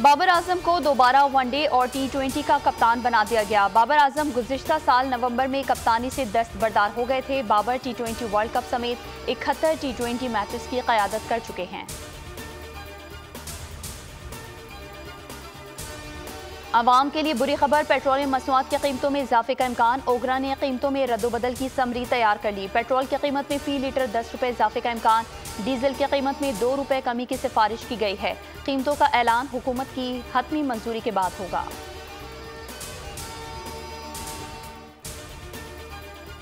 बाबर आजम को दोबारा वनडे और T20 का कप्तान बना दिया गया। बाबर आजम गुज़िश्ता साल नवंबर में कप्तानी से दस्तबरदार हो गए थे। बाबर T20 वर्ल्ड कप समेत 71 T20 मैचेस की क़यादत कर चुके हैं। अवाम के लिए बुरी खबर, पेट्रोलियम मसनूआत की कीमतों में इजाफे का इम्कान। ओगरा ने कीमतों में रद्दोबदल की समरी तैयार कर ली। पेट्रोल की कीमत में फी लीटर 10 रुपये इजाफे का इम्कान। डीजल की कीमत में 2 रुपये कमी की सिफारिश की गई है। कीमतों का ऐलान हुकूमत की हतमी मंजूरी के बाद होगा।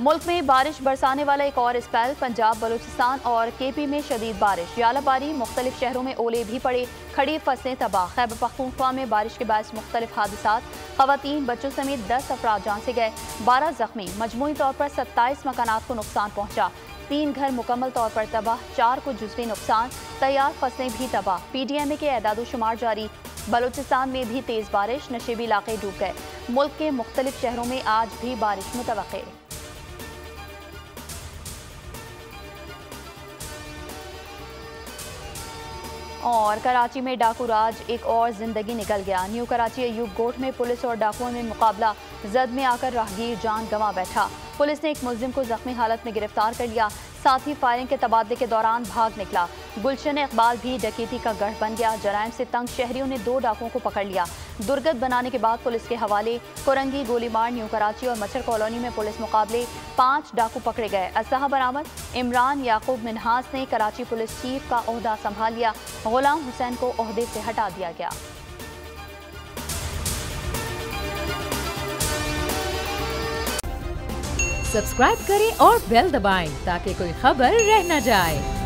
मुल्क में बारिश बरसाने वाला एक और स्पेल। पंजाब, बलूचिस्तान और KP में शदीद बारिश, यालाबारी, मुख्तलिफ शहरों में ओले भी पड़े, खड़ी फसलें तबाह। खैबर पख्तूनख्वा में बारिश के बायस मुख्तलिफ हादसात, खवातीन बच्चों समेत 10 अफराद जान से गए, 12 जख्मी। मजमूई तौर पर 27 मकानात को नुकसान पहुंचा, 3 घर मुकम्मल तौर पर तबाह, 4 को जुज़वी नुकसान, तैयार फसलें भी तबाह। PDMA के एदाद शुमार जारी। बलूचिस्तान में भी तेज़ बारिश, नशेबी इलाके डूब गए। मुल्क के मुख्तलिफ शहरों में आज भी बारिश मुतवक्के। और कराची में डाकू राज एक और जिंदगी निकल गया। न्यू कराची अयूब गोट में पुलिस और डाकुओं में मुकाबला, जद में आकर राहगीर जान गंवा बैठा। पुलिस ने एक मुलजिम को जख्मी हालत में गिरफ्तार कर लिया, साथ ही फायरिंग के तबादले के दौरान भाग निकला। गुलशन इकबाल भी डकैती का गढ़ बन गया। जराइम से तंग शहरियों ने 2 डाकुओं को पकड़ लिया। दुर्गत बनाने के बाद पुलिस के हवाले। कोरंगी, गोलीमार, न्यू कराची और मच्छर कॉलोनी में पुलिस मुकाबले, 5 डाकू पकड़े गए। असलहा बरामद। इमरान याकूब मिन्हास ने कराची पुलिस चीफ का ओहदा संभाल लिया। गुलाम हुसैन को ओहदे से हटा दिया गया। सब्सक्राइब करें और बेल दबाएं ताकि कोई खबर रह न जाए।